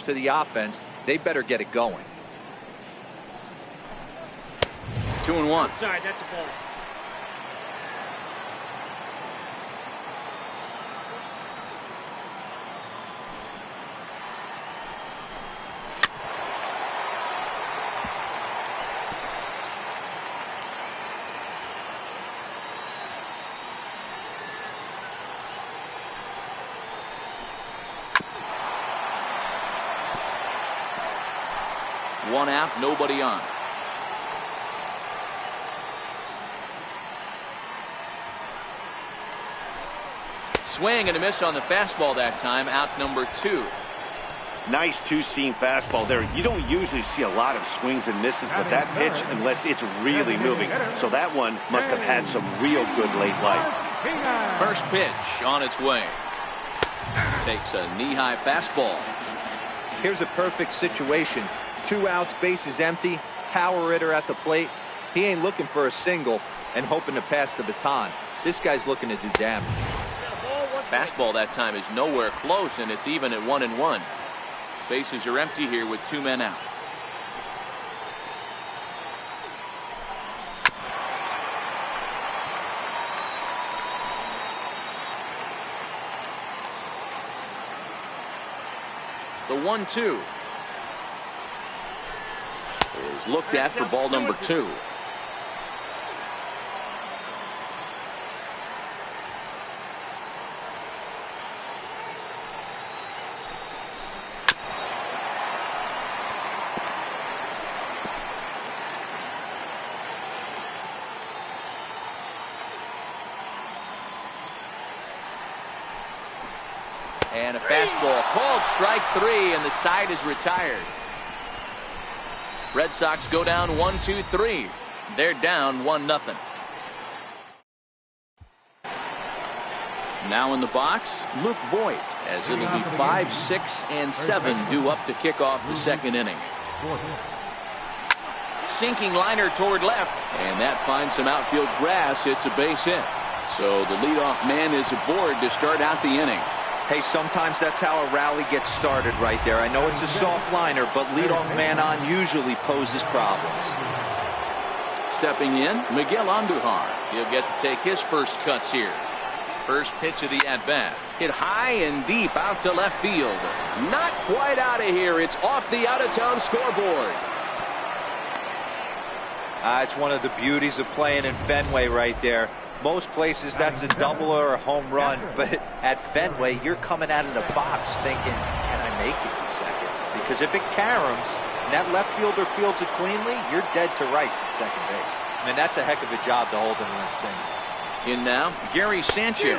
to the offense, they better get it going. 2-1. Outside, that's a ball. One out, nobody on. Swing and a miss on the fastball that time. Out number 2. Nice two-seam fastball there. You don't usually see a lot of swings and misses with that pitch unless it's really moving. So that one must have had some real good late life. First pitch on its way. Takes a knee-high fastball. Here's a perfect situation. 2 outs, bases empty, power hitter at the plate. He ain't looking for a single and hoping to pass the baton. This guy's looking to do damage. Fastball that time is nowhere close, and it's even at 1-1. Bases are empty here with 2 men out. The 1-2 is looked at for ball number 2. And a fastball called strike 3, and the side is retired. Red Sox go down 1-2-3. They're down 1-0. Now in the box, Luke Voigt, as it'll be 5, 6, and 7 due up to kick off the second inning. Sinking liner toward left, and that finds some outfield grass. It's a base hit. So the leadoff man is aboard to start out the inning. Hey, sometimes that's how a rally gets started right there. I know it's a soft liner, but leadoff man on usually poses problems. Stepping in, Miguel Andujar. He'll get to take his first cuts here. First pitch of the at-bat. Hit high and deep out to left field. Not quite out of here. It's off the out-of-town scoreboard. It's one of the beauties of playing in Fenway right there. Most places that's a double or a home run, but at Fenway you're coming out of the box thinking, can I make it to second? Because if it caroms and that left fielder fields it cleanly, you're dead to rights at second base. I mean, that's a heck of a job to hold him in a single. In now, Gary Sanchez,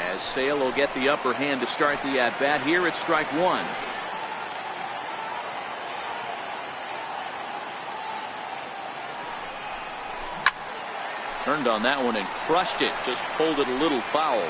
as Sale will get the upper hand to start the at-bat. Here it's strike 1. Turned on that one and crushed it. Just pulled it a little foul.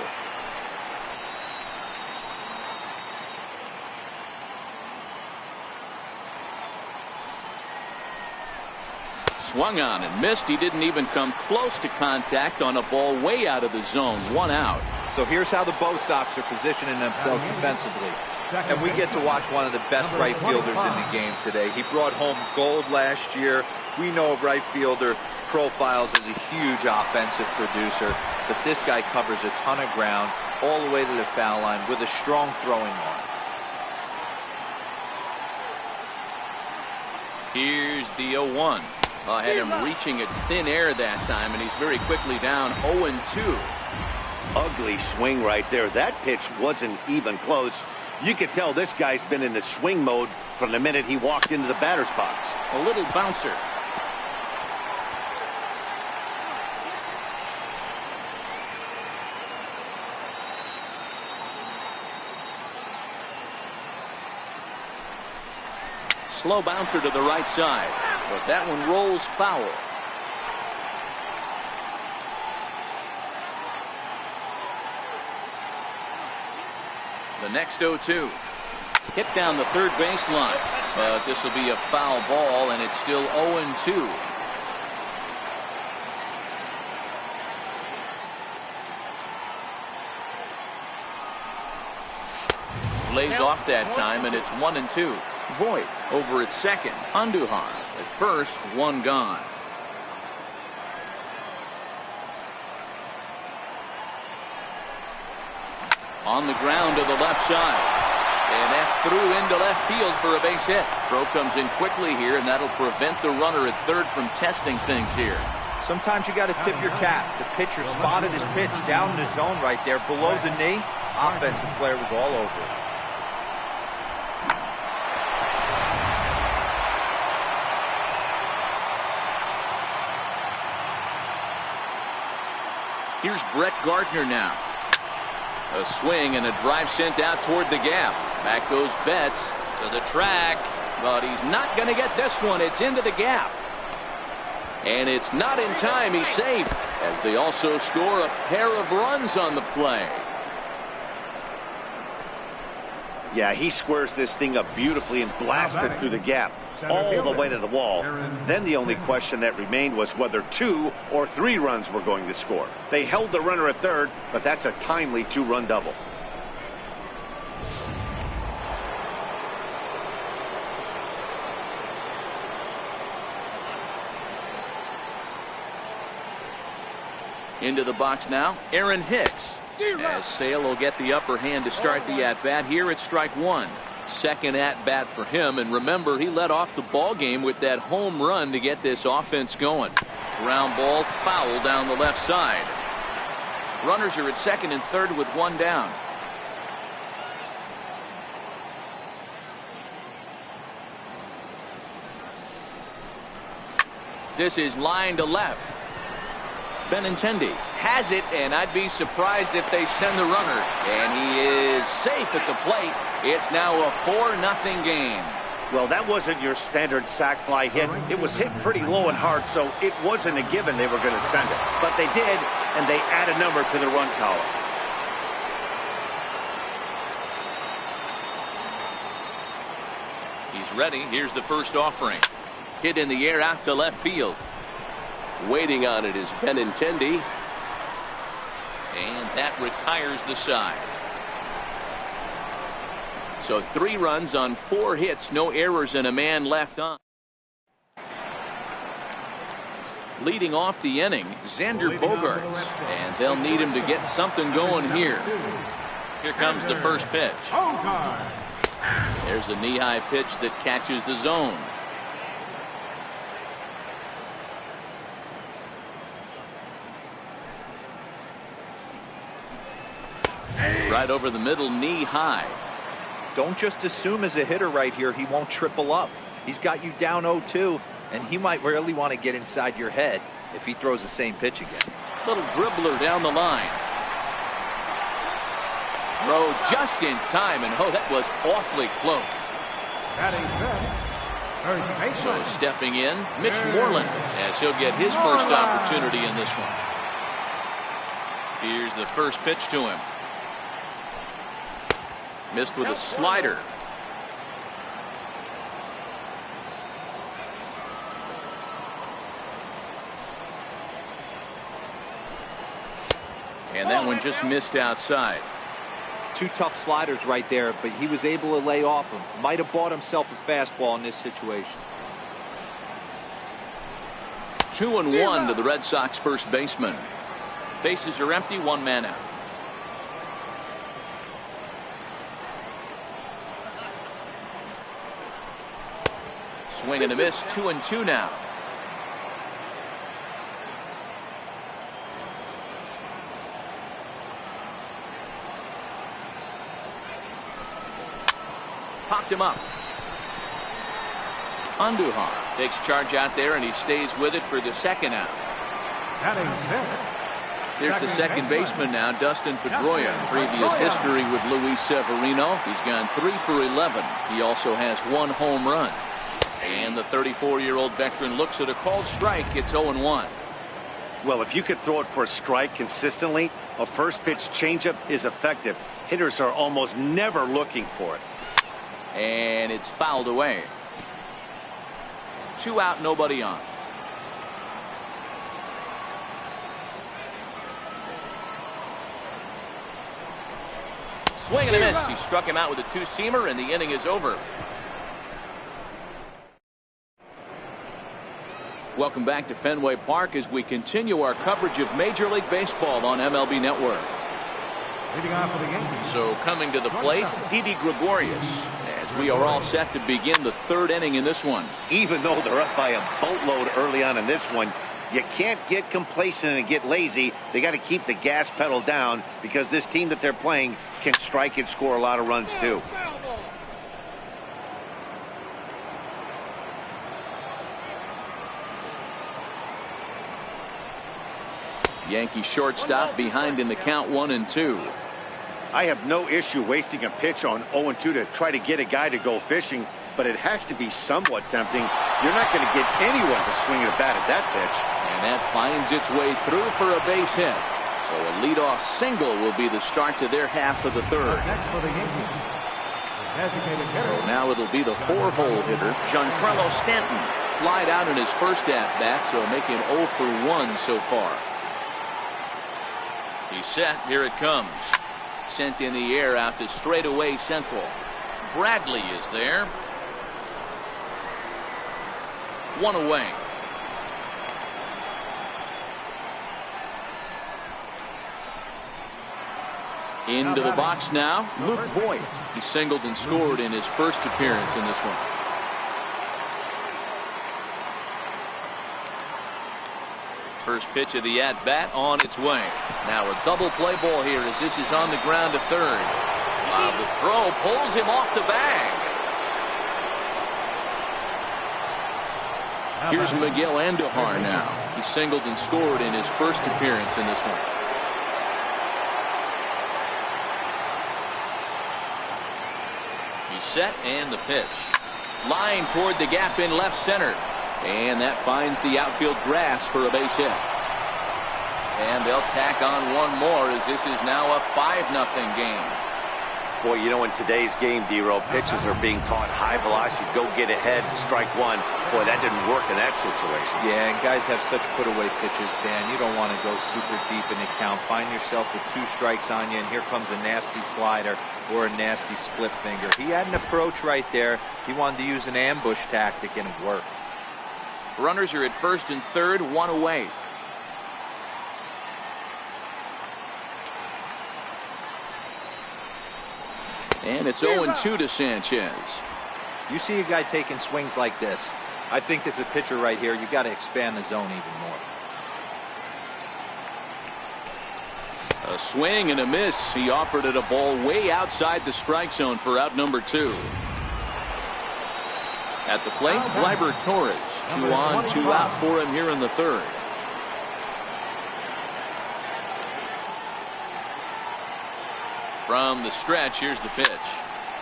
Swung on and missed. He didn't even come close to contact on a ball way out of the zone. 1 out. So here's how the Bo Sox are positioning themselves defensively. And we get to watch one of the best right fielders in the game today. He brought home gold last year. We know a right fielder profiles as a huge offensive producer, but this guy covers a ton of ground all the way to the foul line with a strong throwing arm. Here's the 0-1. Had him reaching at thin air that time, and he's very quickly down 0-2. Ugly swing right there. That pitch wasn't even close. You could tell this guy's been in the swing mode from the minute he walked into the batter's box. A little bouncer. Slow bouncer to the right side, but that one rolls foul. The next 0-2. Hit down the third baseline, but this will be a foul ball, and it's still 0-2. lays off that time, and it's 1-2. Voigt over at second. Andujar at first, one gone. On the ground to the left side. And that's through into left field for a base hit. Throw comes in quickly here, and that'll prevent the runner at third from testing things here. Sometimes you got to tip your cap. The pitcher spotted his pitch down in the zone right there below the knee. Offensive player was all over it. Here's Brett Gardner now. A swing and a drive sent out toward the gap. Back goes Betts to the track, but he's not going to get this one. It's into the gap. And it's not in time. He's safe, as they also score a pair of runs on the play. Yeah, he squares this thing up beautifully and blasted through the gap all the way to the wall. Then the only question that remained was whether 2 or 3 runs were going to score. They held the runner at third, but that's a timely 2-run double. Into the box now, Aaron Hicks. As Sale will get the upper hand to start the at-bat here at strike 1. Second at-bat for him, and remember, he led off the ball game with that home run to get this offense going. Ground ball foul down the left side. Runners are at second and third with one down. This is line to left. Benintendi has it, and I'd be surprised if they send the runner. And he is safe at the plate. It's now a 4-0 game. Well, that wasn't your standard sac fly hit. It was hit pretty low and hard, so it wasn't a given they were going to send it. But they did, and they add a number to the run column. He's ready. Here's the first offering. Hit in the air out to left field. Waiting on it is Benintendi. And that retires the side. So 3 runs on 4 hits, no errors, and a man left on. Leading off the inning, Xander Bogaerts. And they'll need him to get something going here. Here comes the first pitch. There's a knee-high pitch that catches the zone. Right over the middle, knee high. Don't just assume as a hitter right here he won't triple up. He's got you down 0-2, and he might really want to get inside your head if he throws the same pitch again. Little dribbler down the line. Throw just in time, and oh, that was awfully close. So stepping in, Mitch Moreland, as he'll get his first opportunity in this one. Here's the first pitch to him. Missed with a slider. And that one just missed outside. 2 tough sliders right there, but he was able to lay off them. Might have bought himself a fastball in this situation. 2-1 to the Red Sox first baseman. Bases are empty, 1 man out. Swing and a miss, 2-2 now. Popped him up. Andujar takes charge out there, and he stays with it for the second out. Here's the second baseman now, Dustin Pedroia. Previous history with Luis Severino. He's gone 3 for 11. He also has 1 home run. And the 34-year-old veteran looks at a called strike. It's 0-1. Well, if you could throw it for a strike consistently, a first pitch changeup is effective. Hitters are almost never looking for it. And it's fouled away. 2 out, nobody on. Swing and a miss. He struck him out with a two-seamer, and the inning is over. Welcome back to Fenway Park as we continue our coverage of Major League Baseball on MLB Network. So coming to the plate, Didi Gregorius, as we are all set to begin the third inning in this one. Even though they're up by a boatload early on in this one, you can't get complacent and get lazy. They got to keep the gas pedal down because this team that they're playing can strike and score a lot of runs too. Yankee shortstop behind in the count 1-2. I have no issue wasting a pitch on 0-2 to try to get a guy to go fishing, but it has to be somewhat tempting. You're not going to get anyone to swing at a bat at that pitch. And that finds its way through for a base hit. So a leadoff single will be the start to their half of the third. So now it'll be the 4-hole hitter, Giancarlo Stanton. Flied out in his first at-bat, so making 0 for 1 so far. He's set. Here it comes. Sent in the air out to straightaway central. Bradley is there. 1 away. Into the box now, Luke Voigt. He singled and scored in his first appearance in this one. First pitch of the at-bat on its way. Now a double play ball here as this is on the ground to third. The throw pulls him off the bag. Here's Miguel Andujar now. He singled and scored in his first appearance in this one. He's set and the pitch. Line toward the gap in left center. And that finds the outfield grass for a base hit. And they'll tack on one more as this is now a 5-0 game. Boy, you know, in today's game, D-Row, pitchers are being taught high velocity, go get ahead, strike one. Boy, that didn't work in that situation. Yeah, and guys have such put-away pitches, Dan. You don't want to go super deep in the count. Find yourself with 2 strikes on you, and here comes a nasty slider or a nasty split finger. He had an approach right there. He wanted to use an ambush tactic, and it worked. Runners are at first and third, 1 away. And it's 0-2 to Sanchez. You see a guy taking swings like this. I think as a pitcher right here, you got to expand the zone even more. A swing and a miss. He offered it a ball way outside the strike zone for out number 2. At the plate, Gleyber Torres. 2 on, 2 out for him here in the third. From the stretch, here's the pitch.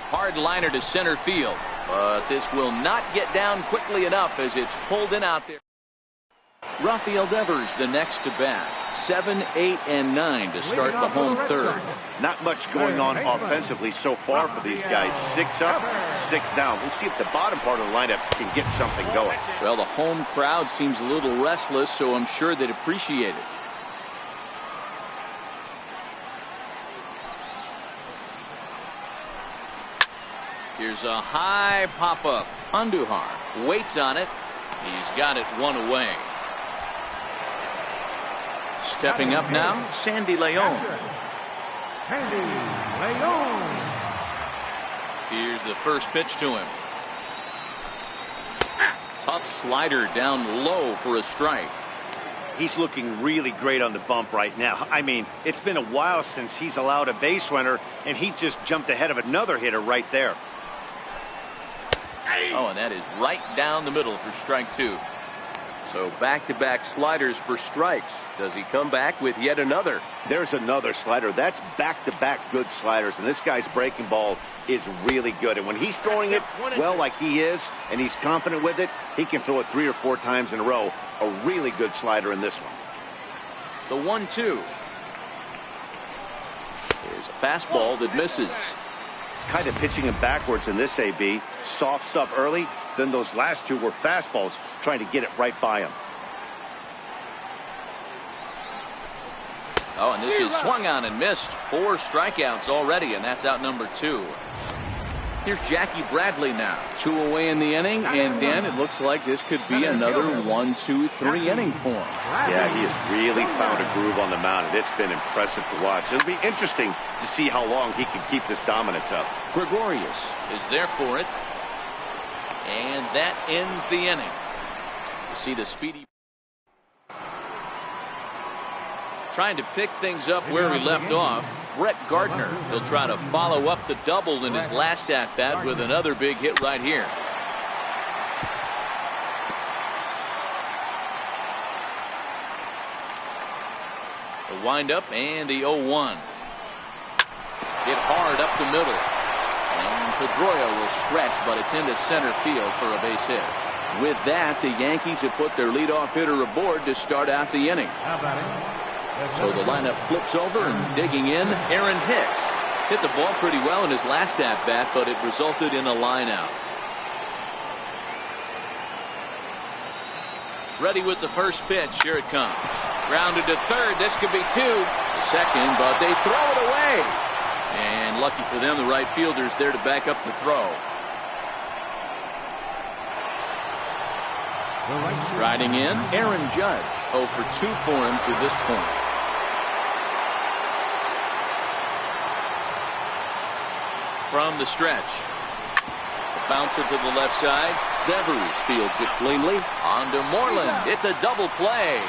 Hard liner to center field. But this will not get down quickly enough as it's pulled in out there. Rafael Devers the next to bat. 7, 8, and 9 to start the home third. Not much going on offensively so far for these guys. 6 up, 6 down. We'll see if the bottom part of the lineup can get something going. Well, the home crowd seems a little restless, so I'm sure they'd appreciate it. Here's a high pop-up. Andujar waits on it. He's got it 1 away. Stepping up now, Sandy Leon. Here's the first pitch to him. Tough slider down low for a strike. He's looking really great on the bump right now. I mean, it's been a while since he's allowed a base runner, and he just jumped ahead of another hitter right there. Oh, and that is right down the middle for strike 2. So back-to-back sliders for strikes. Does he come back with yet another? There's another slider. That's back-to-back good sliders, and this guy's breaking ball is really good. And when he's throwing it well like he is, and he's confident with it, he can throw it 3 or 4 times in a row. A really good slider in this one. The 1-2 is a fastball that misses. Kind of pitching him backwards in this AB. Soft stuff early, then those last 2 were fastballs, trying to get it right by him. Oh, and this is swung on and missed. 4 strikeouts already, and that's out number 2. Here's Jackie Bradley now. 2 away in the inning, and Dan, it looks like this could be another 1, 2, 3 inning for him. Yeah, he has really found a groove on the mound, and it's been impressive to watch. It'll be interesting to see how long he can keep this dominance up. Gregorius is there for it, and that ends the inning. You see the speedy trying to pick things up where he left off. Brett Gardner, he'll try to follow up the double in his last at-bat with another big hit right here. The windup and the 0-1. Hit hard up the middle. And Pedroia will stretch, but it's into center field for a base hit. With that, the Yankees have put their leadoff hitter aboard to start out the inning. So the lineup flips over, and digging in, Aaron Hicks. Hit the ball pretty well in his last at-bat, but it resulted in a line-out. Ready with the first pitch. Here it comes. Grounded to third. This could be 2. The second, but they throw it away. And lucky for them, the right fielder's there to back up the throw. Riding in, Aaron Judge. 0 for 2 for him to this point. From the stretch. A bouncer to the left side. Devers fields it cleanly. On to Moreland. It's a double play.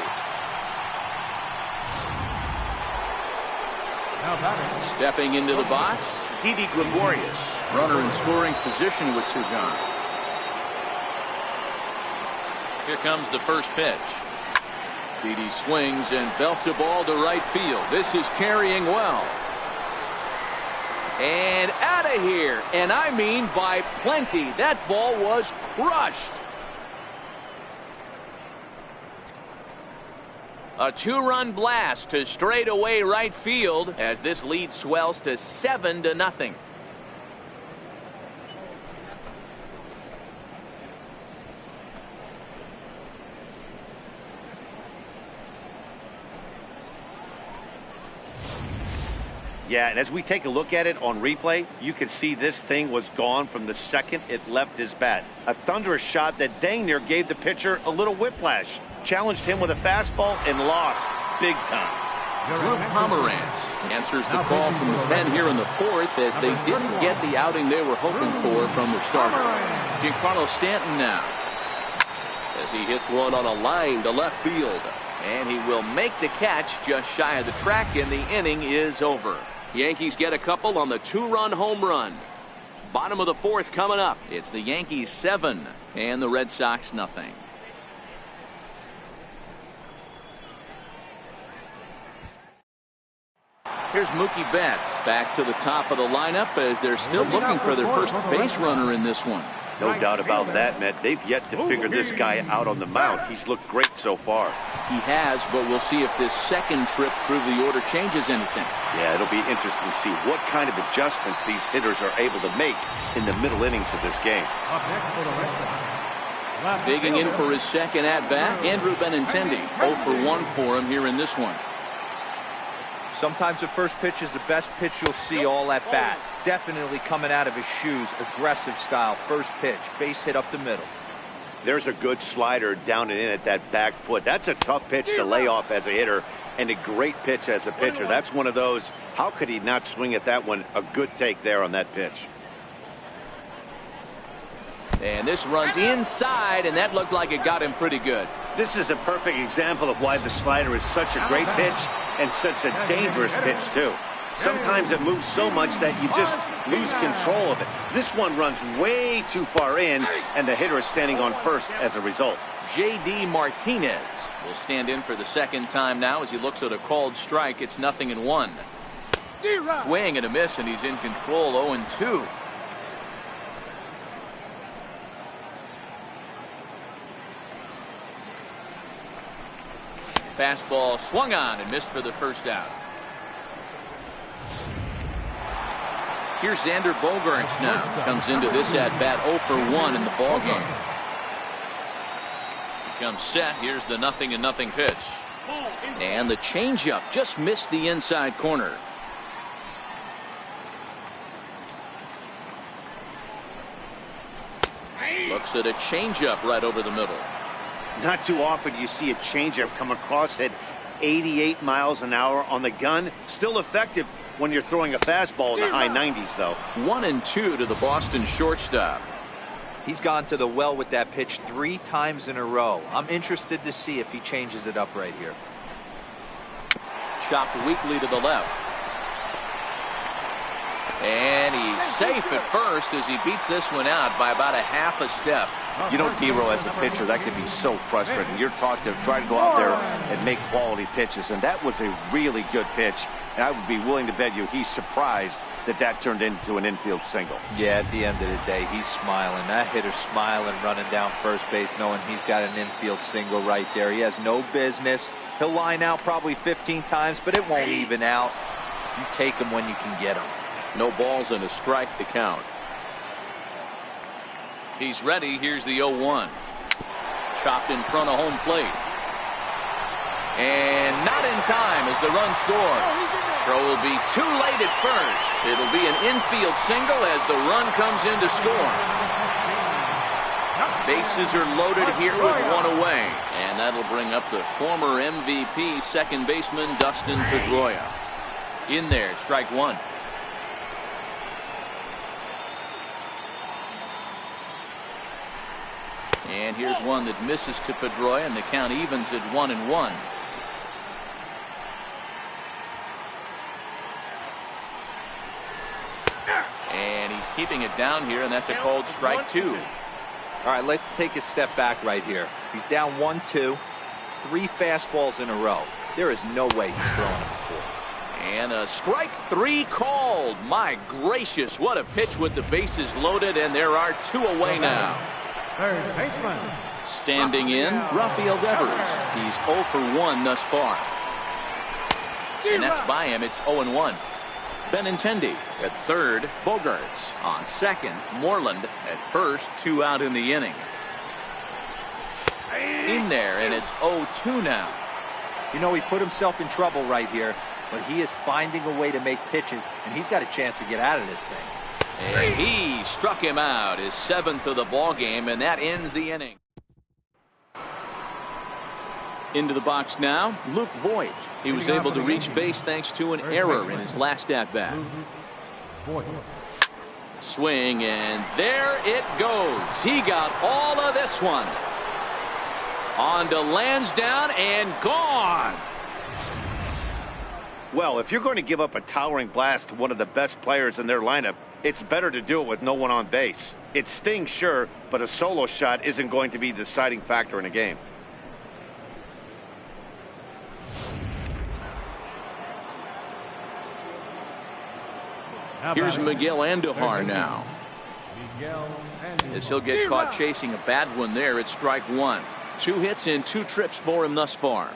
Stepping into the box, Didi Gregorius. Runner in scoring position with 2 gone. Here comes the first pitch. Didi swings and belts a ball to right field. This is carrying well. And out of here. And I mean by plenty. That ball was crushed. A 2-run blast to straightaway right field as this lead swells to 7-0. Yeah, and as we take a look at it on replay, you can see this thing was gone from the second it left his bat. A thunderous shot that dang near gave the pitcher a little whiplash. Challenged him with a fastball and lost big time. Drew Pomeranz answers the call from the pen here in the 4th as they didn't get the outing they were hoping for from their starter. Giancarlo Stanton now as he hits one on a line to left field. And he will make the catch just shy of the track, and the inning is over. Yankees get a couple on the 2-run home run. Bottom of the 4th coming up. It's the Yankees 7 and the Red Sox nothing. Here's Mookie Betts back to the top of the lineup as they're still looking for their first base runner in this one. No doubt about that, Matt. They've yet to figure this guy out on the mound. He's looked great so far. He has, but we'll see if this second trip through the order changes anything. Yeah, it'll be interesting to see what kind of adjustments these hitters are able to make in the middle innings of this game. Digging in for his second at-bat, Andrew Benintendi. 0 for 1 for him here in this one. Sometimes the first pitch is the best pitch you'll see all at bat. Definitely coming out of his shoes. Aggressive style. First pitch. Base hit up the middle. There's a good slider down and in at that back foot. That's a tough pitch to lay off as a hitter, and a great pitch as a pitcher. That's one of those. How could he not swing at that one? A good take there on that pitch. And this runs inside, and that looked like it got him pretty good. This is a perfect example of why the slider is such a great pitch and such a dangerous pitch, too. Sometimes it moves so much that you just lose control of it. This one runs way too far in, and the hitter is standing on first as a result. J.D. Martinez will stand in for the second time now as he looks at a called strike. It's 0-1. Swing and a miss, and he's in control. 0-2. Fastball swung on and missed for the first out. Here's Xander Bogaerts now. Comes into this at-bat 0 for 1 in the ballgame. He comes set. Here's the 0-0 pitch. And the changeup just missed the inside corner. Looks at a changeup right over the middle. Not too often you see a changeup come across at 88 miles an hour on the gun. Still effective when you're throwing a fastball in the high 90s, though. 1-2 to the Boston shortstop. He's gone to the well with that pitch 3 times in a row. I'm interested to see if he changes it up right here. Chopped weakly to the left. And he's safe at first as he beats this one out by about a half a step. You know, D-Row, as a pitcher, that can be so frustrating. You're taught to try to go out there and make quality pitches, and that was a really good pitch. And I would be willing to bet you he's surprised that that turned into an infield single. Yeah, at the end of the day, he's smiling. That hitter's smiling, running down first base, knowing he's got an infield single right there. He has no business. He'll line out probably 15 times, but it won't even out. You take him when you can get him. No balls and a strike to count. He's ready. Here's the 0-1. Chopped in front of home plate. And not in time as the run scores. Throw will be too late at first. It'll be an infield single as the run comes in to score. Bases are loaded here with one away. And that'll bring up the former MVP second baseman Dustin Pedroia. In there, strike one. And here's one that misses to Pedroia, and the count evens at 1-1. And he's keeping it down here, and that's a called strike 2. All right, let's take a step back right here. He's down 1-2, 3 fastballs in a row. There is no way he's throwing it before. And a strike 3 called. My gracious, what a pitch with the bases loaded, and there are 2 away now. Third baseman. Standing in, Rafael Devers. He's 0 for 1 thus far. And that's by him. It's 0-1. Benintendi at third. Bogarts on second. Moreland at first. 2 out in the inning. In there, and it's 0-2 now. You know, he put himself in trouble right here, but he is finding a way to make pitches, and he's got a chance to get out of this thing. And he struck him out, his 7th of the ball game, and that ends the inning. Into the box now, Luke Voigt. He was able to reach base thanks to an error in his last at-bat. Swing, and there it goes. He got all of this one. On to Lansdowne, and gone. Well, if you're going to give up a towering blast to one of the best players in their lineup, it's better to do it with no one on base. It stings, sure, but a solo shot isn't going to be the deciding factor in a game. Here's Miguel Andujar now. As he'll get caught chasing a bad one there, it's strike 1. 2 hits and 2 trips for him thus far.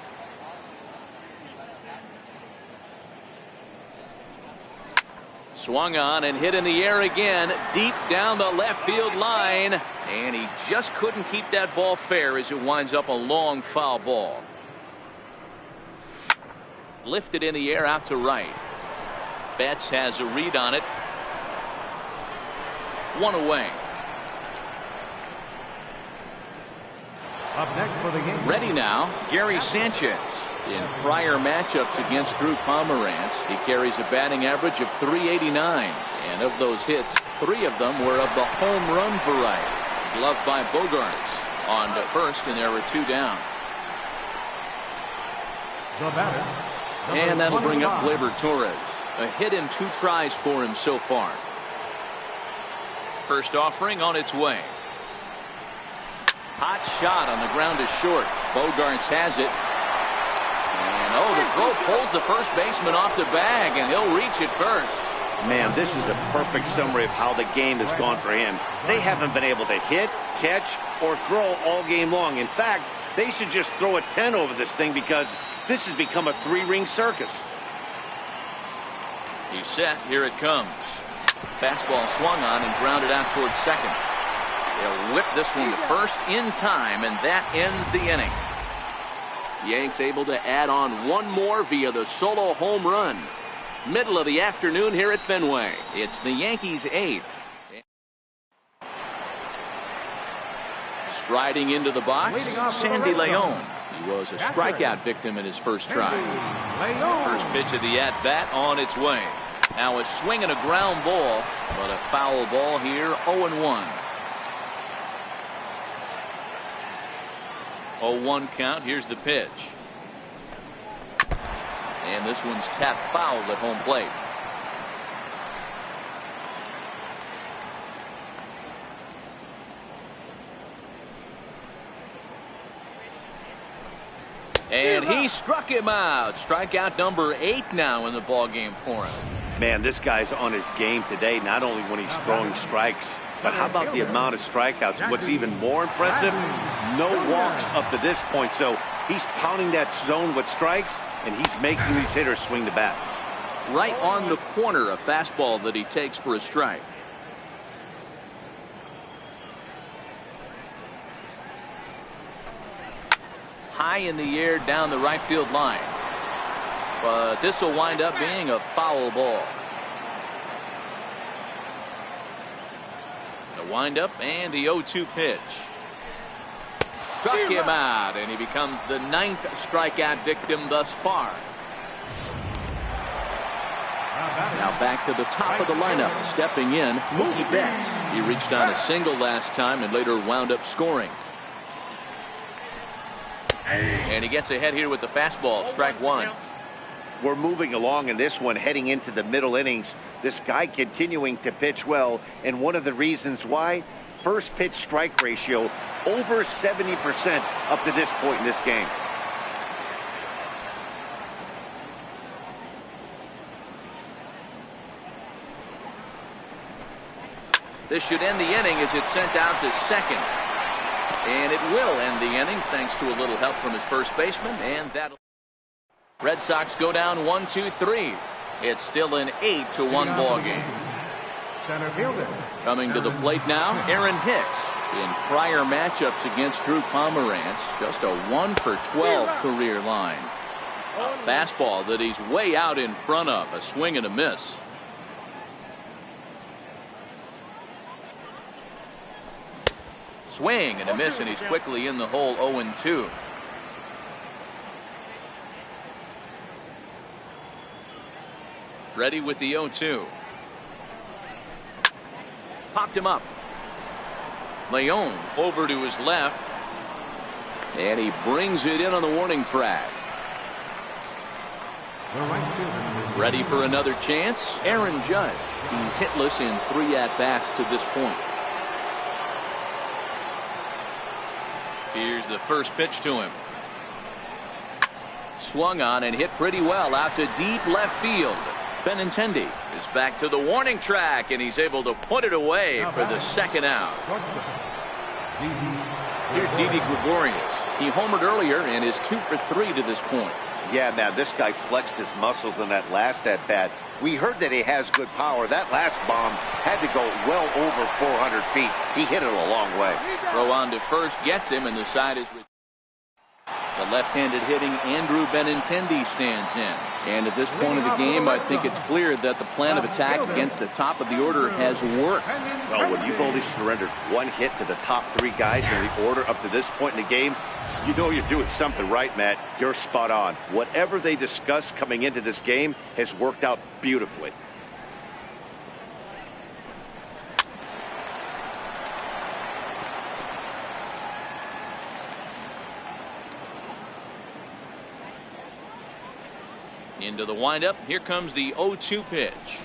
Swung on and hit in the air again, deep down the left field line. And he just couldn't keep that ball fair as it winds up a long foul ball. Lifted in the air out to right. Betts has a read on it. 1 away. Up next for the game. Ready now, Gary Sanchez. In prior matchups against Drew Pomeranz, he carries a batting average of .389. And of those hits, 3 of them were of the home run variety. Gloved by Bogarts. On to first, and there were 2 down. The batter. And that'll bring up Gleyber Torres. A hit in 2 tries for him so far. First offering on its way. Hot shot on the ground is short. Bogarts has it. And the throw pulls the first baseman off the bag, and he'll reach it first. Man, this is a perfect summary of how the game has gone for him. They haven't been able to hit, catch, or throw all game long. In fact, they should just throw a 10 over this thing because this has become a 3-ring circus. He's set. Here it comes. Fastball swung on and grounded out towards second. They'll whip this one to first in time, and that ends the inning. Yanks able to add on one more via the solo home run. Middle of the afternoon here at Fenway. It's the Yankees 8. Striding into the box, Sandy Leon. He was a strikeout victim in his first try. First pitch of the at-bat on its way. Now a swing and a ground ball, but a foul ball here, 0-1. 0-1 count. Here's the pitch. And this one's tapped foul at home plate. And he struck him out. Strikeout number 8 now in the ball game for him. Man, this guy's on his game today, not only when he's throwing strikes, but how about the amount of strikeouts? What's even more impressive, no walks up to this point. So he's pounding that zone with strikes, and he's making these hitters swing the bat. Right on the corner, a fastball that he takes for a strike. High in the air down the right field line. But this will wind up being a foul ball. The windup and the 0-2 pitch. Struck him out, and he becomes the 9th strikeout victim thus far. Now back to the top of the lineup. Stepping in, Mookie Betts. He reached on a single last time and later wound up scoring. And he gets ahead here with the fastball, strike 1. We're moving along in this one, heading into the middle innings. This guy continuing to pitch well, and one of the reasons why, first pitch strike ratio over 70% up to this point in this game. This should end the inning as it's sent out to second. And it will end the inning thanks to a little help from his first baseman, and that'll. Red Sox go down 1-2-3. It's still an 8-1 ball game. Center fielder. Coming to the plate now, Aaron Hicks. In prior matchups against Drew Pomeranz, just a 1-for-12 career line. A fastball that he's way out in front of, a swing and a miss. Swing and a miss, and he's quickly in the hole. 0-2. Ready with the 0-2. Popped him up. Leon over to his left, and he brings it in on the warning track. Ready for another chance. Aaron Judge. He's hitless in 3 at-bats to this point. Here's the first pitch to him. Swung on and hit pretty well out to deep left field. Benintendi is back to the warning track, and he's able to put it away for the second out. Here's Didi Gregorius. He homered earlier and is 2-for-3 to this point. Yeah, man, this guy flexed his muscles in that last at-bat. We heard that he has good power. That last bomb had to go well over 400 feet. He hit it a long way. Throw on to first gets him, and the side is. The left-handed hitting Andrew Benintendi stands in. And at this point of the game, I think it's clear that the plan of attack against the top of the order has worked. Well, when you've only surrendered 1 hit to the top 3 guys in the order up to this point in the game, you know you're doing something right, Matt. You're spot on. Whatever they discussed coming into this game has worked out beautifully. Into the windup. Here comes the 0-2 pitch.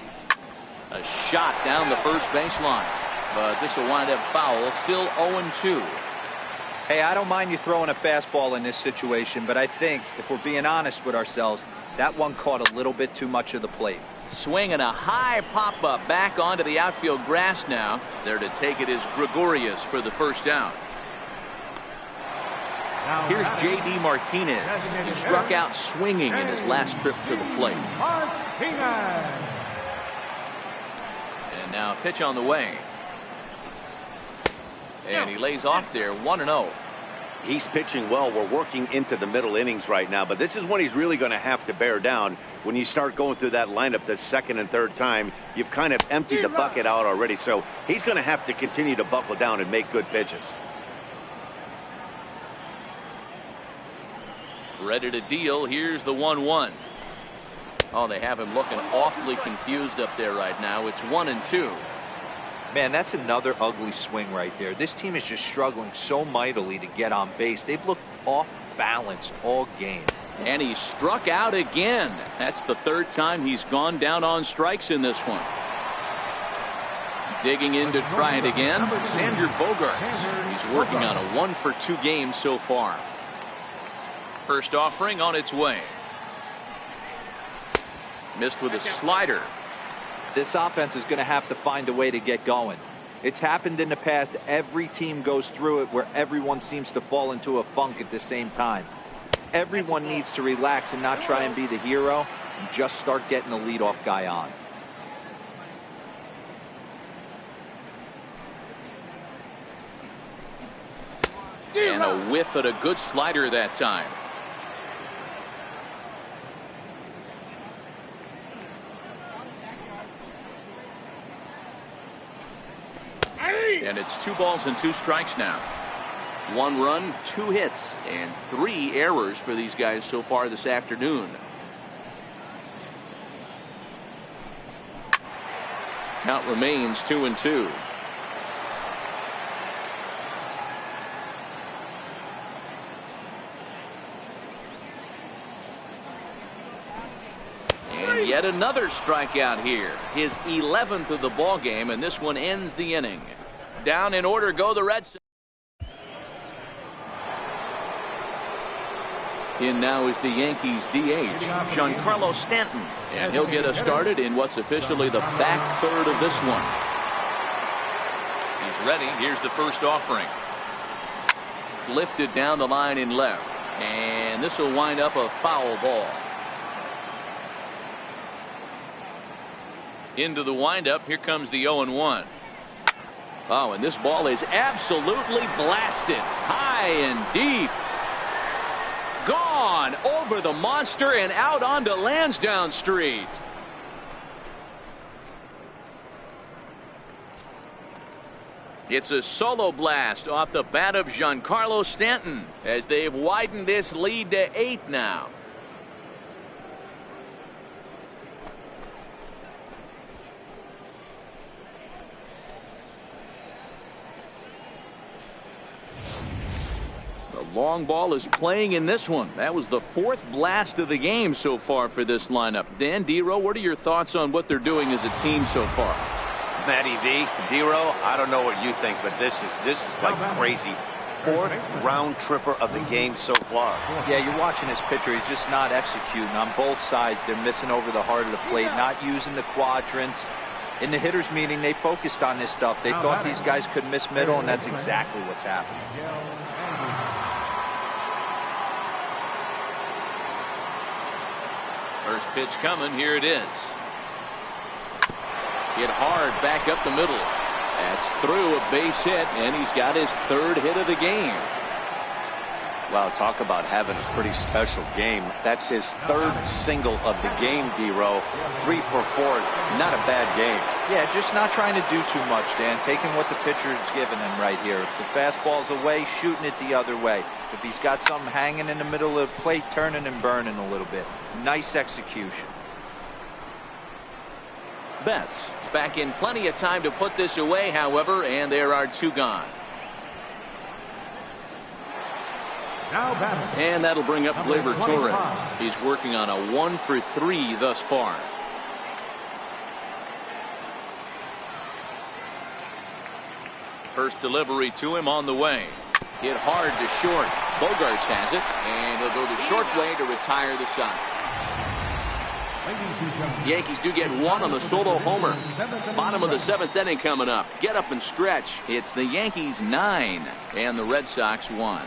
A shot down the first baseline. But this will wind up foul. Still 0-2. Hey, I don't mind you throwing a fastball in this situation, but I think if we're being honest with ourselves, that one caught a little bit too much of the plate. Swinging a high pop-up back onto the outfield grass now. There to take it is Gregorius for the first down. Here's J.D. Martinez. He struck out swinging in his last trip to the plate. And now a pitch on the way. And he lays off there, 1-0. He's pitching well. We're working into the middle innings right now, but this is when he's really going to have to bear down. When you start going through that lineup the second and third time, you've kind of emptied the bucket out already. So he's going to have to continue to buckle down and make good pitches. Ready to deal. Here's the 1-1. Oh, they have him looking awfully confused up there right now. It's 1-2. Man, that's another ugly swing right there. This team is just struggling so mightily to get on base. They've looked off balance all game. And he struck out again. That's the third time he's gone down on strikes in this one. Digging in to try it again, Xander Bogaerts. He's working on a 1-for-2 game so far. First offering on its way. Missed with a slider. This offense is going to have to find a way to get going. It's happened in the past. Every team goes through it where everyone seems to fall into a funk at the same time. Everyone needs to relax and not try and be the hero and just start getting the leadoff guy on. And a whiff at a good slider that time. And it's 2 balls and 2 strikes now. 1 run, 2 hits, and 3 errors for these guys so far this afternoon. Count remains 2-2. And yet another strikeout here. His 11th of the ball game, and this one ends the inning. Down in order go the Red Sox. In now is the Yankees DH, Giancarlo Stanton. And he'll get us started in what's officially the back third of this one. He's ready. Here's the first offering. Lifted down the line in left. And this will wind up a foul ball. Into the windup. Here comes the 0-1. Oh, and this ball is absolutely blasted. High and deep. Gone over the monster and out onto Lansdowne Street. It's a solo blast off the bat of Giancarlo Stanton as they've widened this lead to 8 now. Long ball is playing in this one. That was the 4th blast of the game so far for this lineup. Dan, D-Row, what are your thoughts on what they're doing as a team so far? Matty V, D-Row, I don't know what you think, but this is like crazy. 4th round tripper of the game so far. Yeah, you're watching this pitcher. He's just not executing on both sides. They're missing over the heart of the plate, not using the quadrants. In the hitters meeting, they focused on this stuff. They thought these guys could miss middle, and that's exactly what's happening. First pitch coming. Here it is. Hit hard back up the middle. That's through a base hit, and he's got his 3rd hit of the game. Wow, talk about having a pretty special game. That's his 3rd single of the game, D-Row. 3 for 4. Not a bad game. Yeah, just not trying to do too much, Dan. Taking what the pitcher's giving him right here. If the fastball's away, shooting it the other way. If he's got something hanging in the middle of the plate, turning and burning a little bit. Nice execution. Betts back in plenty of time to put this away, however, and there are 2 gone. And that'll bring up Gleyber Torres. He's working on a 1-for-3 thus far. First delivery to him on the way. Hit hard to short. Bogaerts has it, and he'll go the short way to retire the side. The Yankees do get 1 on the solo homer. Bottom of the 7th inning coming up. Get up and stretch. It's the Yankees 9 and the Red Sox 1.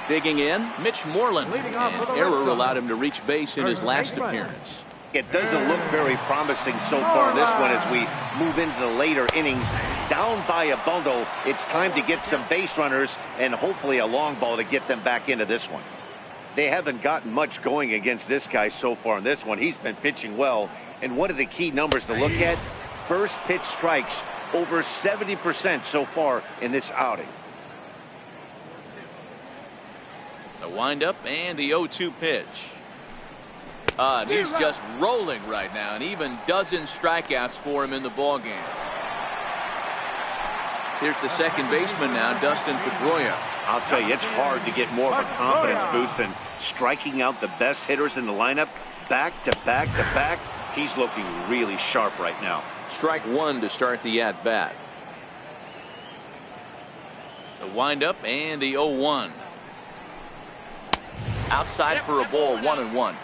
Digging in, Mitch Moreland. An error allowed him to reach base in his last appearance. it doesn't look very promising so far in this one as we move into the later innings. Down by a bundle, it's time to get some base runners and hopefully a long ball to get them back into this one. They haven't gotten much going against this guy so far in this one. He's been pitching well, and one of the key numbers to look at, first pitch strikes, over 70% so far in this outing. The windup and the 0-2 pitch. He's just rolling right now, and even dozen strikeouts for him in the ballgame. Here's the second baseman now, Dustin Pedroia. I'll tell you, it's hard to get more of a confidence boost than striking out the best hitters in the lineup back to back to back. He's looking really sharp right now. Strike one to start the at-bat. The windup and the 0-1. Outside for a ball, 1-1.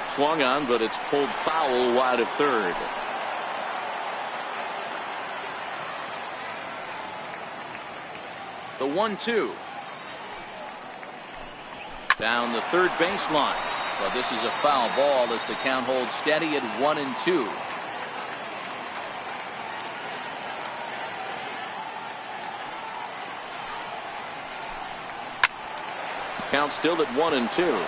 Swung on, but it's pulled foul wide of third. The 1-2. Down the third baseline. But this is a foul ball as the count holds steady at 1-2. Count still at 1-2.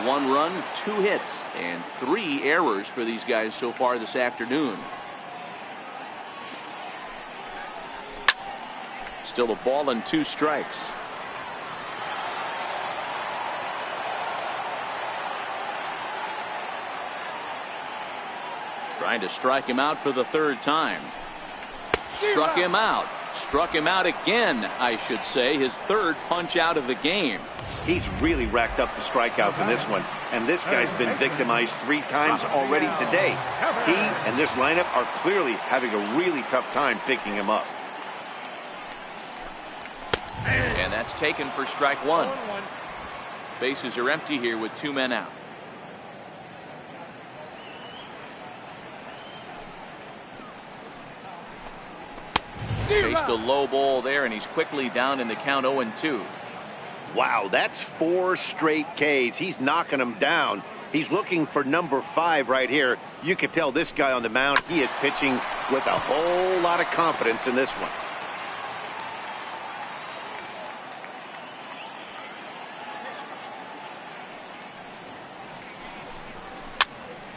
1 run, 2 hits, and 3 errors for these guys so far this afternoon. Still a ball and 2 strikes. Trying to strike him out for the 3rd time. Struck him out. Struck him out again, I should say. His 3rd punch out of the game. He's really racked up the strikeouts in this one, and this guy's been victimized 3 times already today. He and this lineup are clearly having a really tough time picking him up. And that's taken for strike 1. Bases are empty here with 2 men out. Faced a low ball there, and he's quickly down in the count 0-2. Wow, that's 4 straight Ks. He's knocking them down. He's looking for number 5 right here. You can tell this guy on the mound, he is pitching with a whole lot of confidence in this one.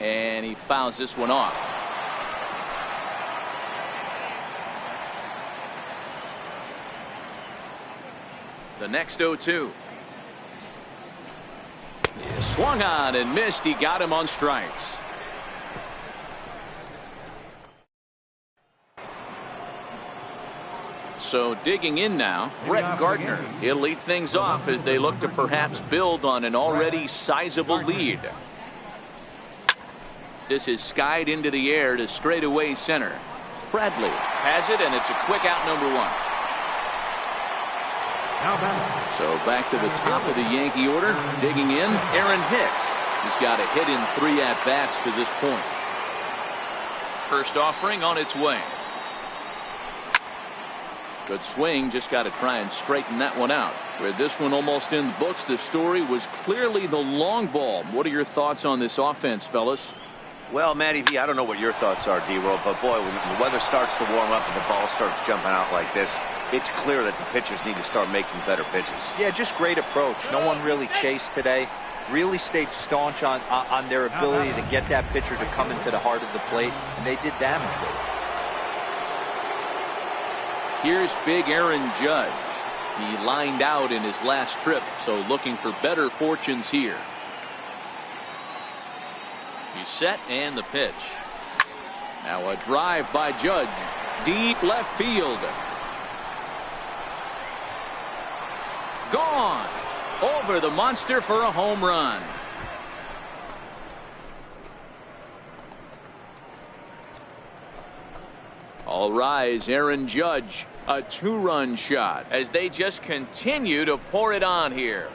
And he fouls this one off. The next 0-2. Yeah, swung on and missed. He got him on strikes. So digging in now, Brett Gardner. He'll lead things off as they look to perhaps build on an already sizable lead. This is skied into the air to straightaway center. Bradley has it, and it's a quick out, number 1. So back to the top of the Yankee order, digging in, Aaron Hicks. He's got a hit in 3 at-bats to this point. First offering on its way. Good swing, just got to try and straighten that one out. With this one almost in the books, the story was clearly the long ball. What are your thoughts on this offense, fellas? Well, Matty V, I don't know what your thoughts are, D-Roll, but boy, when the weather starts to warm up and the ball starts jumping out like this, it's clear that the pitchers need to start making better pitches. Yeah, just great approach. No one really chased today. Really stayed staunch on their ability to get that pitcher to come into the heart of the plate, and they did damage with it. Here's big Aaron Judge. He lined out in his last trip, so looking for better fortunes here. He's set, and the pitch. Now a drive by Judge. Deep left field. Gone. Over the monster for a home run. All rise, Aaron Judge. A 2-run shot as they just continue to pour it on here.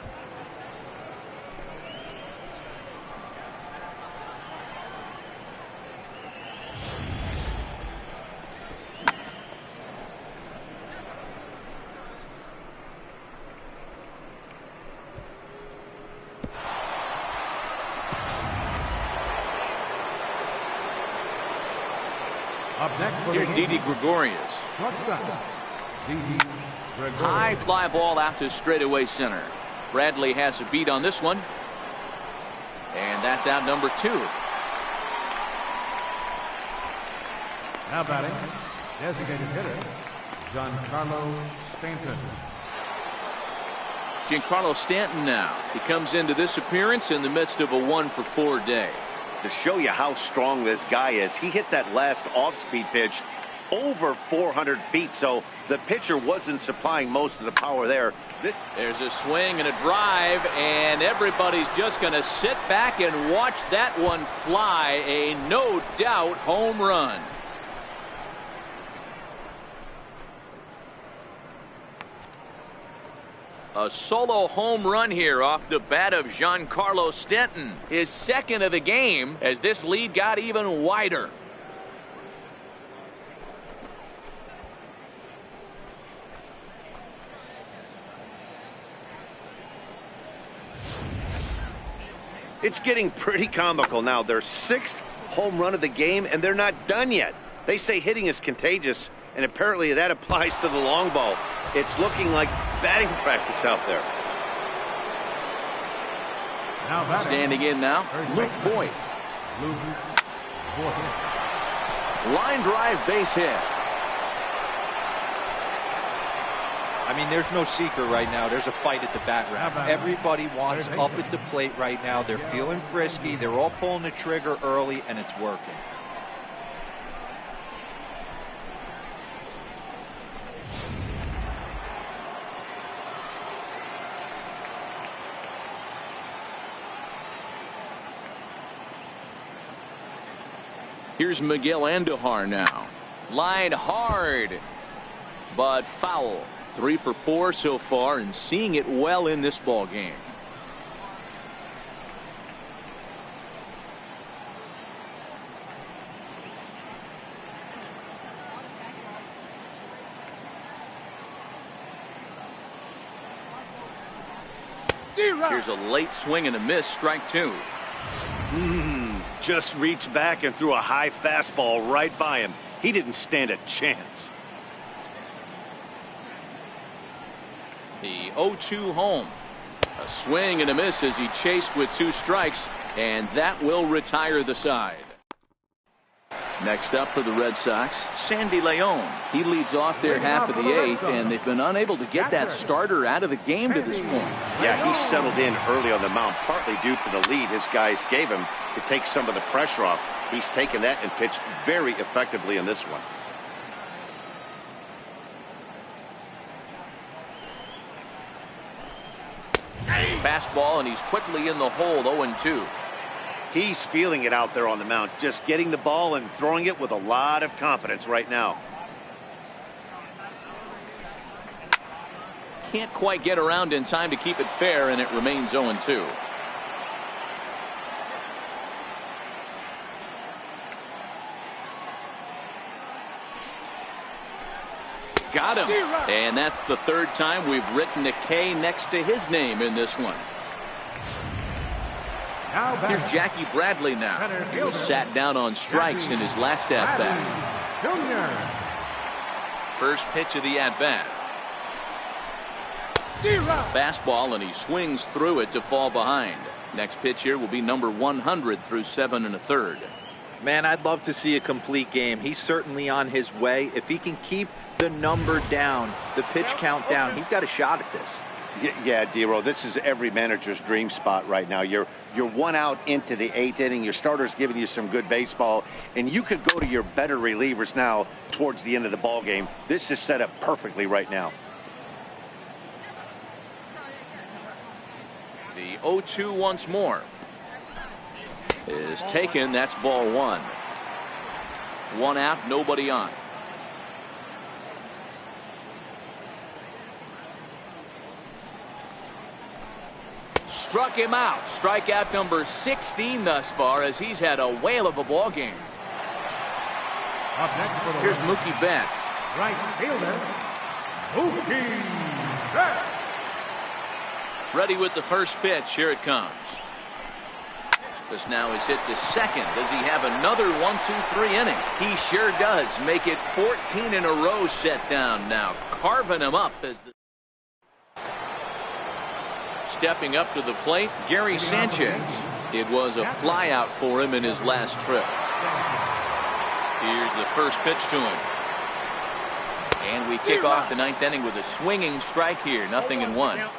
Next for Here's the Didi Yankees. Gregorius. Shortstop, Didi Gregorius. High fly ball out to straightaway center. Bradley has a beat on this one. And that's out number 2. Now batting, designated hitter, Giancarlo Stanton. Giancarlo Stanton now. He comes into this appearance in the midst of a 1-for-4 day. To show you how strong this guy is, he hit that last off-speed pitch over 400 feet, so the pitcher wasn't supplying most of the power there. There's a swing and a drive, and everybody's just going to sit back and watch that one fly. A no-doubt home run. A solo home run here off the bat of Giancarlo Stanton. His second of the game as this lead got even wider. It's getting pretty comical now. Their 6th home run of the game, and they're not done yet. They say hitting is contagious, and apparently that applies to the long ball. It's looking like batting practice out there. Now batting, Standing in now, Luke Boyd. Luke Boyd. Line drive base hit. I mean, there's no secret right now. There's a fight at the bat rack. Everybody wants up at the plate right now. They're feeling frisky. They're all pulling the trigger early, and it's working. Here's Miguel Andujar now. Line hard, but foul. 3 for 4 so far, and seeing it well in this ball game. Here's a late swing and a miss, strike 2. Just reached back and threw a high fastball right by him. He didn't stand a chance. The 0-2 home. A swing and a miss as he chased with 2 strikes, and that will retire the side. Next up for the Red Sox, Sandy León. He leads off their half of the 8th, and they've been unable to get that starter out of the game to this point. Yeah, he settled in early on the mound, partly due to the lead his guys gave him to take some of the pressure off. He's taken that and pitched very effectively in this one. Fastball, and he's quickly in the hole, 0-2. He's feeling it out there on the mound, just getting the ball and throwing it with a lot of confidence right now. Can't quite get around in time to keep it fair, and it remains 0-2. Got him. And that's the 3rd time we've written a K next to his name in this one. Here's Jackie Bradley now. He was sat down on strikes in his last at-bat. First pitch of the at-bat. Fastball, and he swings through it to fall behind. Next pitch here will be number 100 through 7 1/3. Man, I'd love to see a complete game. He's certainly on his way. If he can keep the number down, the pitch count down, he's got a shot at this. Yeah, D-Row, this is every manager's dream spot right now. You're 1 out into the 8th inning. Your starter's giving you some good baseball, and you could go to your better relievers now towards the end of the ball game. This is set up perfectly right now. The 0-2 once more is taken. That's ball 1. 1 out, nobody on. Struck him out. Strikeout number 16 thus far, as he's had a whale of a ball game. Up next for the Here's Mookie Betts. right fielder, Mookie Betts. Ready with the first pitch. Here it comes. This now is hit to second. Does he have another 1-2-3 inning? He sure does. Make it 14 in a row set down now. Carving him up as the... Stepping up to the plate, Gary Sanchez. It was a flyout for him in his last trip. Here's the first pitch to him. And we kick off the ninth inning with a swinging strike here. 0-1.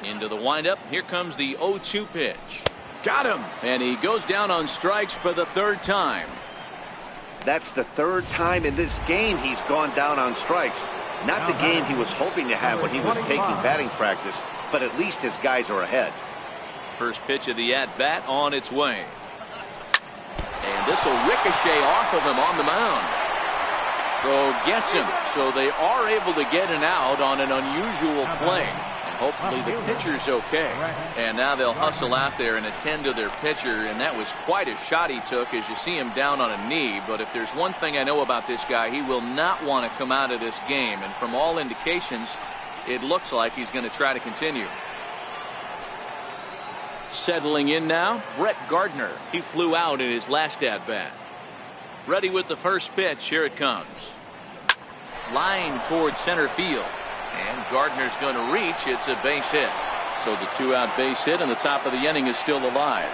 Into the windup. Here comes the 0-2 pitch. Got him. And he goes down on strikes for the third time. That's the third time in this game he's gone down on strikes. Not the game he was hoping to have when he was taking batting practice, but at least his guys are ahead. First pitch of the at-bat on its way. And this will ricochet off of him on the mound. Throw gets him, so they are able to get an out on an unusual play. Hopefully the pitcher's okay. And now they'll hustle out there and attend to their pitcher, and that was quite a shot he took as you see him down on a knee. But if there's one thing I know about this guy, he will not want to come out of this game. And from all indications, it looks like he's going to try to continue. Settling in now, Brett Gardner. He flew out in his last at-bat. Ready with the first pitch. Here it comes. Line towards center field. And Gardner's going to reach. It's a base hit. So the 2-out base hit, and the top of the inning is still alive.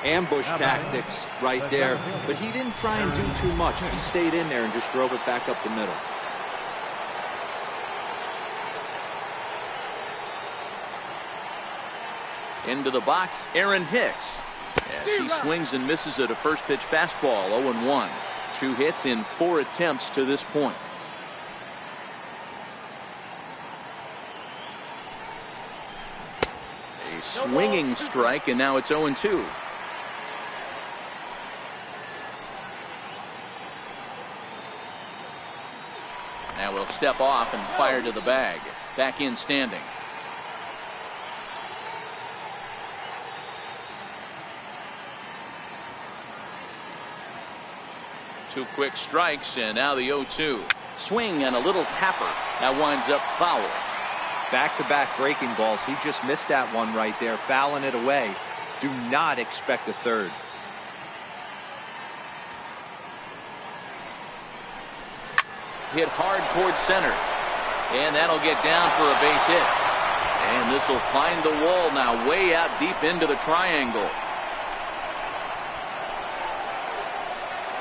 Ambush tactics right there, but he didn't try and do too much. He stayed in there and just drove it back up the middle. Into the box, Aaron Hicks. As he swings and misses at a first pitch fastball. 0-1. 2 hits in 4 attempts to this point. Swinging strike, and now it's 0-2. Now we'll step off and fire to the bag. Back in standing. Two quick strikes, and now the 0-2. Swing and a little tapper. That winds up foul. Back-to-back breaking balls. He just missed that one right there, fouling it away. Do not expect a third. Hit hard towards center. And that'll get down for a base hit. And this will find the wall now, way out deep into the triangle.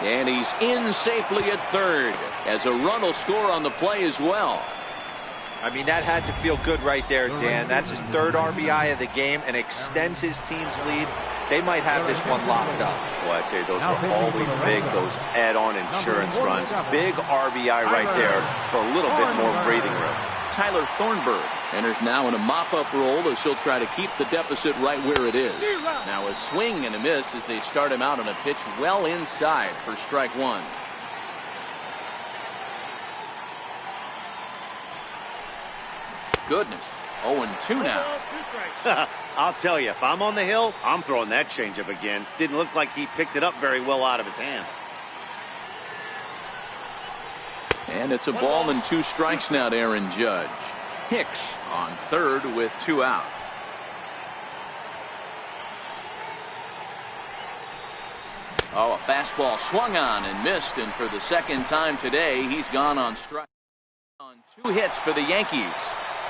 And he's in safely at third, as a run will score on the play as well. I mean, that had to feel good right there, Dan. That's his 3rd RBI of the game and extends his team's lead. They might have this one locked up. Well, I'd say those are always big, those add-on insurance runs. Big RBI right there for a little bit more breathing room. Tyler Thornburg enters now in a mop-up role as he'll try to keep the deficit right where it is. Now a swing and a miss as they start him out on a pitch well inside for strike 1. Goodness. 0-2 now. I'll tell you, if I'm on the hill, I'm throwing that changeup again. Didn't look like he picked it up very well out of his hand. And it's a ball and 2 strikes now to Aaron Judge. Hicks on third with 2 out. Oh, a fastball swung on and missed, and for the second time today, he's gone on strike. On 2 hits for the Yankees.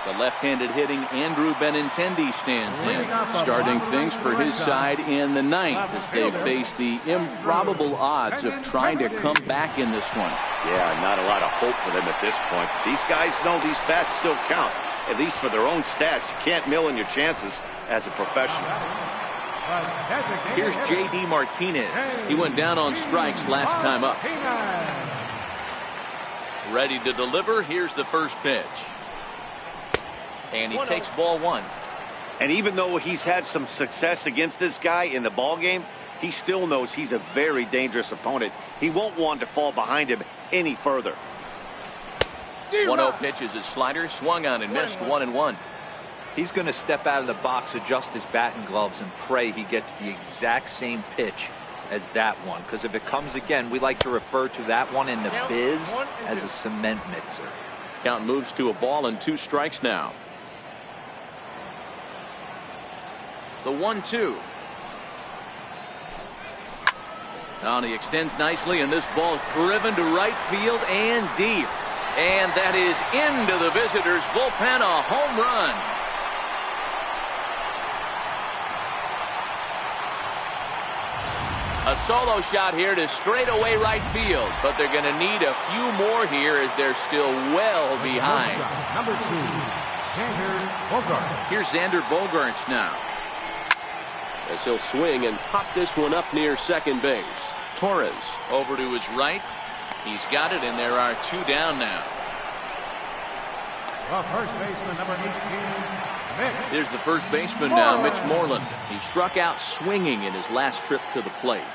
The left-handed hitting Andrew Benintendi stands in, starting things for his side in the 9th as they face the improbable odds of trying to come back in this one. Yeah, not a lot of hope for them at this point. These guys know these bats still count, at least for their own stats. You can't mill in your chances as a professional. Here's J.D. Martinez. He went down on strikes last time up. Ready to deliver. Here's the first pitch. And he takes ball 1. And even though he's had some success against this guy in the ball game, he still knows he's a very dangerous opponent. He won't want to fall behind him any further. 1-0 pitch is a slider, swung on and missed. 1-1. He's going to step out of the box, adjust his batting gloves, and pray he gets the exact same pitch as that one. Because if it comes again, we like to refer to that one in the biz as a cement mixer. Count moves to a ball and 2 strikes now. The 1-2. Now he extends nicely, and this ball's driven to right field and deep. And that is into the visitors' bullpen, a home run. A solo shot here to straightaway right field, but they're going to need a few more here as they're still well behind. Number 2, Xander Bogaerts. Here's Xander Bogaerts now. As he'll swing and pop this one up near second base. Torres over to his right. He's got it, and there are 2 down now. The first baseman, number 18, Mitch. There's the first baseman now, Mitch Moreland. He struck out swinging in his last trip to the plate.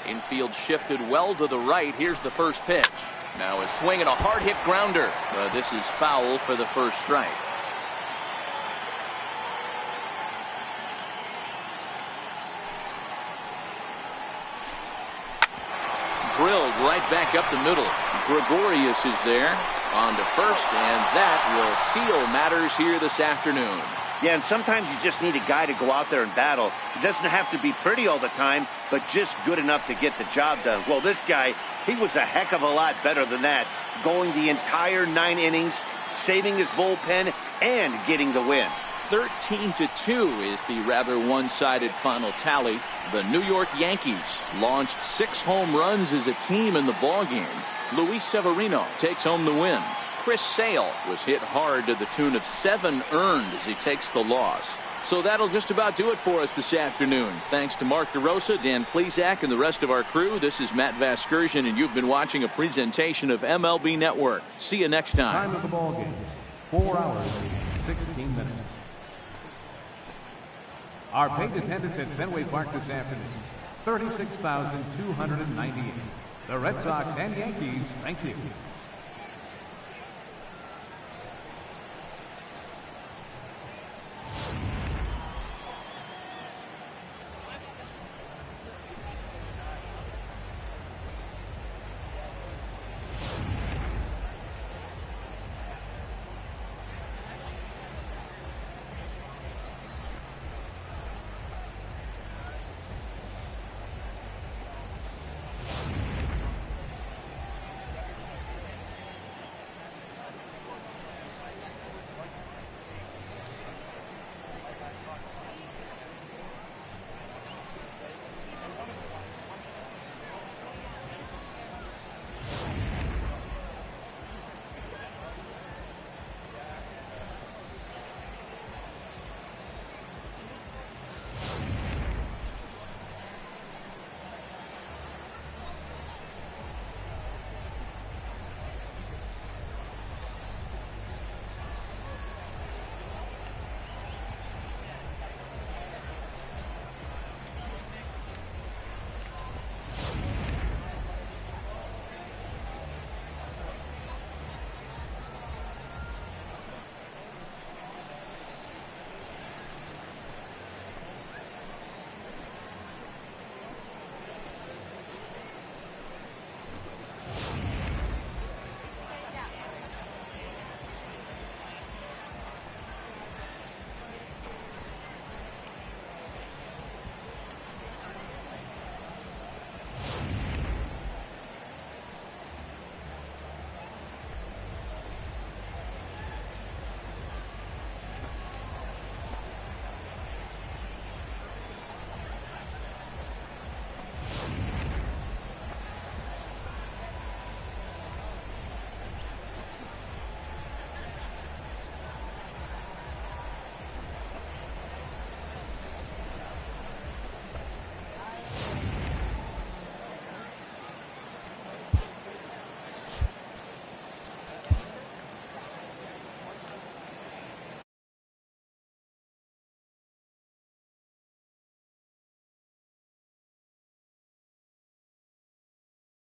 Infield shifted well to the right. Here's the first pitch. Now a swing and a hard hit grounder. This is foul for the first strike. Drilled right back up the middle. Gregorius is there on to first, and that will seal matters here this afternoon. Yeah, and sometimes you just need a guy to go out there and battle. It doesn't have to be pretty all the time, but just good enough to get the job done. Well, this guy, he was a heck of a lot better than that, going the entire 9 innings, saving his bullpen, and getting the win. 13-2 is the rather one-sided final tally. The New York Yankees launched 6 home runs as a team in the ballgame. Luis Severino takes home the win. Chris Sale was hit hard to the tune of 7 earned as he takes the loss. So that'll just about do it for us this afternoon. Thanks to Mark DeRosa, Dan Plesac, and the rest of our crew. This is Matt Vasgersian, and you've been watching a presentation of MLB Network. See you next time. Time of the ball game, 4 hours, 16 minutes. Our paid attendance at Fenway Park this afternoon, 36,298. The Red Sox and Yankees, thank you.